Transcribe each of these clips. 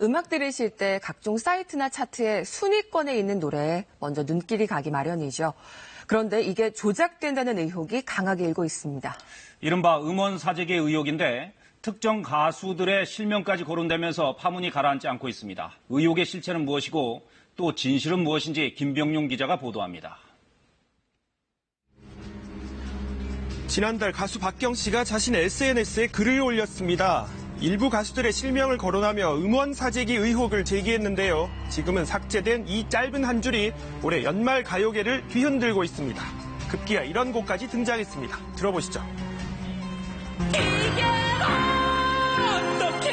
음악 들으실 때 각종 사이트나 차트에 순위권에 있는 노래에 먼저 눈길이 가기 마련이죠. 그런데 이게 조작된다는 의혹이 강하게 일고 있습니다. 이른바 음원 사재기의 의혹인데 특정 가수들의 실명까지 거론되면서 파문이 가라앉지 않고 있습니다. 의혹의 실체는 무엇이고 또 진실은 무엇인지 김병용 기자가 보도합니다. 지난달 가수 박경 씨가 자신의 SNS에 글을 올렸습니다. 일부 가수들의 실명을 거론하며 음원 사재기 의혹을 제기했는데요. 지금은 삭제된 이 짧은 한 줄이 올해 연말 가요계를 뒤흔들고 있습니다. 급기야 이런 곡까지 등장했습니다. 들어보시죠. 이게 어떻게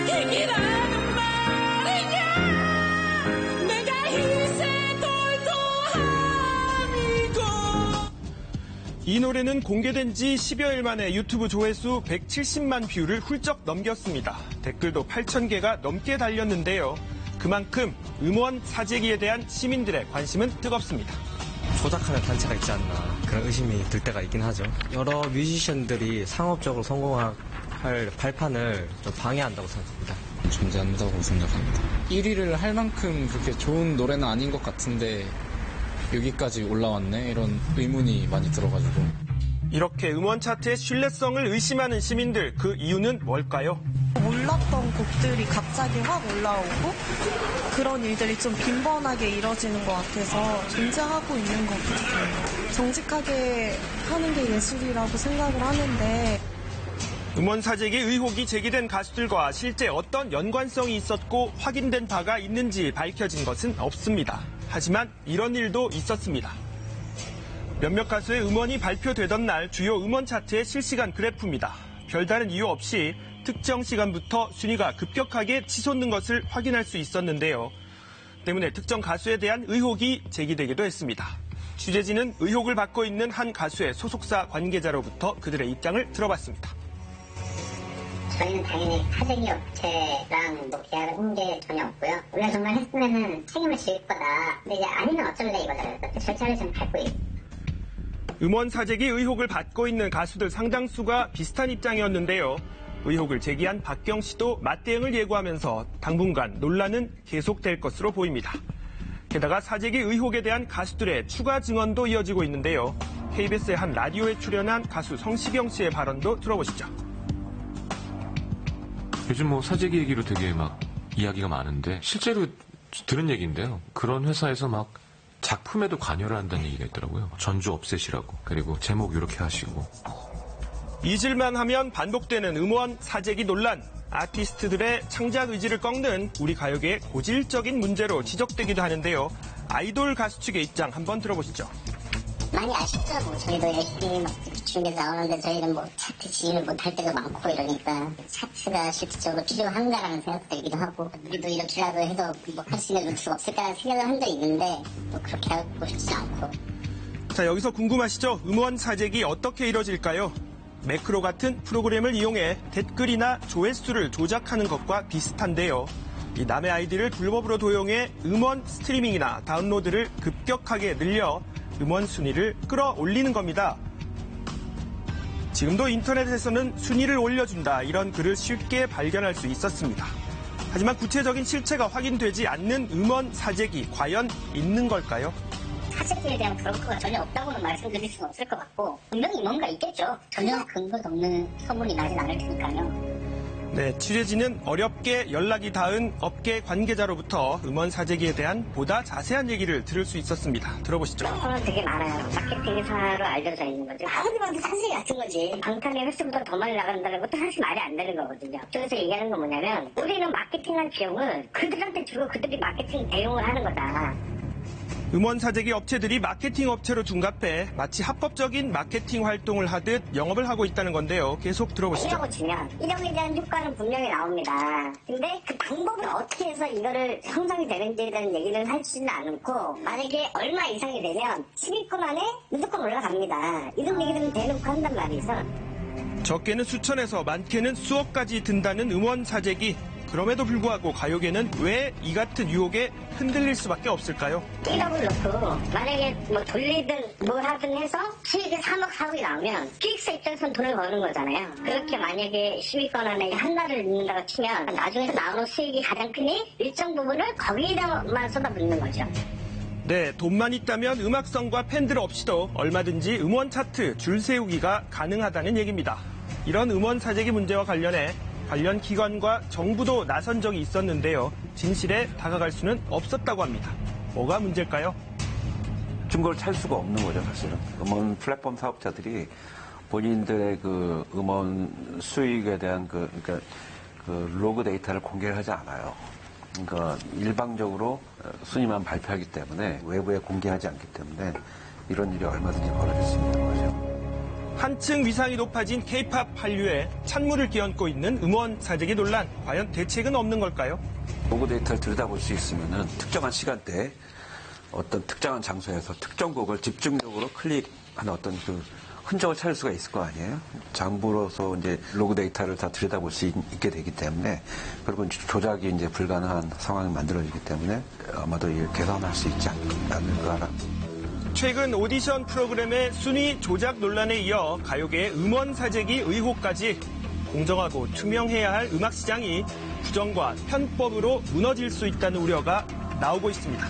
이기라는 말이냐 내가 희생돌도 아니고. 이 노래는 공개된 지 10여일 만에 유튜브 조회수 170만 뷰를 훌쩍 넘겼습니다. 댓글도 8,000개가 넘게 달렸는데요. 그만큼 음원 사재기에 대한 시민들의 관심은 뜨겁습니다. 조작하는 단체가 있지 않나 그런 의심이 들 때가 있긴 하죠. 여러 뮤지션들이 상업적으로 성공할 발판을 좀 방해한다고 생각합니다. 존재한다고 생각합니다. 1위를 할 만큼 그렇게 좋은 노래는 아닌 것 같은데 여기까지 올라왔네 이런 의문이 많이 들어가지고. 이렇게 음원 차트의 신뢰성을 의심하는 시민들, 그 이유는 뭘까요? 몰랐던 곡들이 갑자기 확 올라오고 그런 일들이 좀 빈번하게 이뤄지는 것 같아서 존재하고 있는 것 같아요. 정직하게 하는 게 예술이라고 생각을 하는데. 음원 사재기 의혹이 제기된 가수들과 실제 어떤 연관성이 있었고 확인된 바가 있는지 밝혀진 것은 없습니다. 하지만 이런 일도 있었습니다. 몇몇 가수의 음원이 발표되던 날 주요 음원 차트의 실시간 그래프입니다. 별다른 이유 없이 특정 시간부터 순위가 급격하게 치솟는 것을 확인할 수 있었는데요. 때문에 특정 가수에 대한 의혹이 제기되기도 했습니다. 취재진은 의혹을 받고 있는 한 가수의 소속사 관계자로부터 그들의 입장을 들어봤습니다. 저희는 당연히 사재기 업체랑 계약을 한 게 전혀 없고요. 우리가 정말 했으면은 책임을 질 거다. 근데 이제 아니면 어쩔래 이거잖아요. 그 절차를 좀 밟고 있습니다. 음원 사재기 의혹을 받고 있는 가수들 상당수가 비슷한 입장이었는데요. 의혹을 제기한 박경 씨도 맞대응을 예고하면서 당분간 논란은 계속될 것으로 보입니다. 게다가 사재기 의혹에 대한 가수들의 추가 증언도 이어지고 있는데요. KBS의 한 라디오에 출연한 가수 성시경 씨의 발언도 들어보시죠. 요즘 사재기 얘기로 되게 이야기가 많은데 실제로 들은 얘기인데요. 그런 회사에서 작품에도 관여를 한다는 얘기가 있더라고요. 전주 업셋이라고. 그리고 제목 이렇게 하시고. 잊을만 하면 반복되는 음원 사재기 논란. 아티스트들의 창작 의지를 꺾는 우리 가요계의 고질적인 문제로 지적되기도 하는데요. 아이돌 가수 측의 입장 한번 들어보시죠. 많이 아쉽죠. 저희도 열심히 준비해서 나오는데 저희는 차트 지휘를 못할 때도 많고 이러니까 차트가 실질적으로 필요한가라는 생각 들기도 하고 우리도 이렇게라도 해서 할 수 있는 루트가 없을까라는 생각을 한 적이 있는데 그렇게 하고 싶지 않고. 자, 여기서 궁금하시죠? 음원 사재기 어떻게 이뤄질까요? 매크로 같은 프로그램을 이용해 댓글이나 조회수를 조작하는 것과 비슷한데요. 이 남의 아이디를 불법으로 도용해 음원 스트리밍이나 다운로드를 급격하게 늘려 음원 순위를 끌어올리는 겁니다. 지금도 인터넷에서는 순위를 올려준다 이런 글을 쉽게 발견할 수 있었습니다. 하지만 구체적인 실체가 확인되지 않는 음원 사재기 과연 있는 걸까요? 사재기에 대한 브로커가 전혀 없다고는 말씀드릴 수는 없을 것 같고 분명히 뭔가 있겠죠. 전혀 근거도 없는 소문이 나진 않을 테니까요. 네, 취재진은 어렵게 연락이 닿은 업계 관계자로부터 음원 사재기에 대한 보다 자세한 얘기를 들을 수 있었습니다. 들어보시죠. 소문 되게 많아요. 마케팅 회사로 알려져 있는 거죠. 아무데도 사재기 같은 거지. 방탄의 횟수보다 더 많이 나간다는 것도 사실 말이 안 되는 거거든요. 그래서 얘기하는 건 뭐냐면 우리는 마케팅한 비용을 그들한테 주고 그들이 마케팅 대용을 하는 거다. 음원 사재기 업체들이 마케팅 업체로 둔갑해 마치 합법적인 마케팅 활동을 하듯 영업을 하고 있다는 건데요. 계속 들어보시죠. 1억을 주면 1억에 대한 효과는 분명히 나옵니다. 근데 그 방법을 어떻게 해서 이거를 형성이 되는지에 대한 얘기를 하지는 않고 만약에 얼마 이상이 되면 10위권 안에 무조건 올라갑니다. 이런 얘기들은 대놓고 한단 말이죠. 적게는 수천에서 많게는 수억까지 든다는 음원 사재기. 그럼에도 불구하고 가요계는 왜 이 같은 유혹에 흔들릴 수밖에 없을까요? 띠덕을 넣고 만약에 뭐 돌리든 뭘 하든 해서 수익이 3억 4억이 나오면 기획사 입장에서는 돈을 버는 거잖아요. 그렇게 만약에 10위권 안에 한 달을 넣는다고 치면 나중에 나오는 수익이 가장 크니 일정 부분을 거기에다만 쏟아붓는 거죠. 네, 돈만 있다면 음악성과 팬들 없이도 얼마든지 음원 차트 줄 세우기가 가능하다는 얘기입니다. 이런 음원 사재기 문제와 관련해 관련 기관과 정부도 나선 적이 있었는데요. 진실에 다가갈 수는 없었다고 합니다. 뭐가 문제일까요? 증거를 찾을 수가 없는 거죠, 사실은. 음원 플랫폼 사업자들이 본인들의 그 음원 수익에 대한 그 로그 데이터를 공개를 하지 않아요. 그러니까 일방적으로 순위만 발표하기 때문에 외부에 공개하지 않기 때문에 이런 일이 얼마든지 벌어질 수 있는 거죠. 한층 위상이 높아진 K-팝 한류에 찬물을 끼얹고 있는 음원 사재기 논란. 과연 대책은 없는 걸까요? 로그 데이터를 들여다볼 수 있으면은 특정한 시간대에 어떤 특정한 장소에서 특정 곡을 집중적으로 클릭하는 어떤 그 흔적을 찾을 수가 있을 거 아니에요? 장부로서 이제 로그 데이터를 다 들여다볼 수 있게 되기 때문에 그리고 조작이 이제 불가능한 상황이 만들어지기 때문에 아마도 이를 개선할 수 있지 않을까라. 최근 오디션 프로그램의 순위 조작 논란에 이어 가요계의 음원 사재기 의혹까지 공정하고 투명해야 할 음악 시장이 부정과 편법으로 무너질 수 있다는 우려가 나오고 있습니다.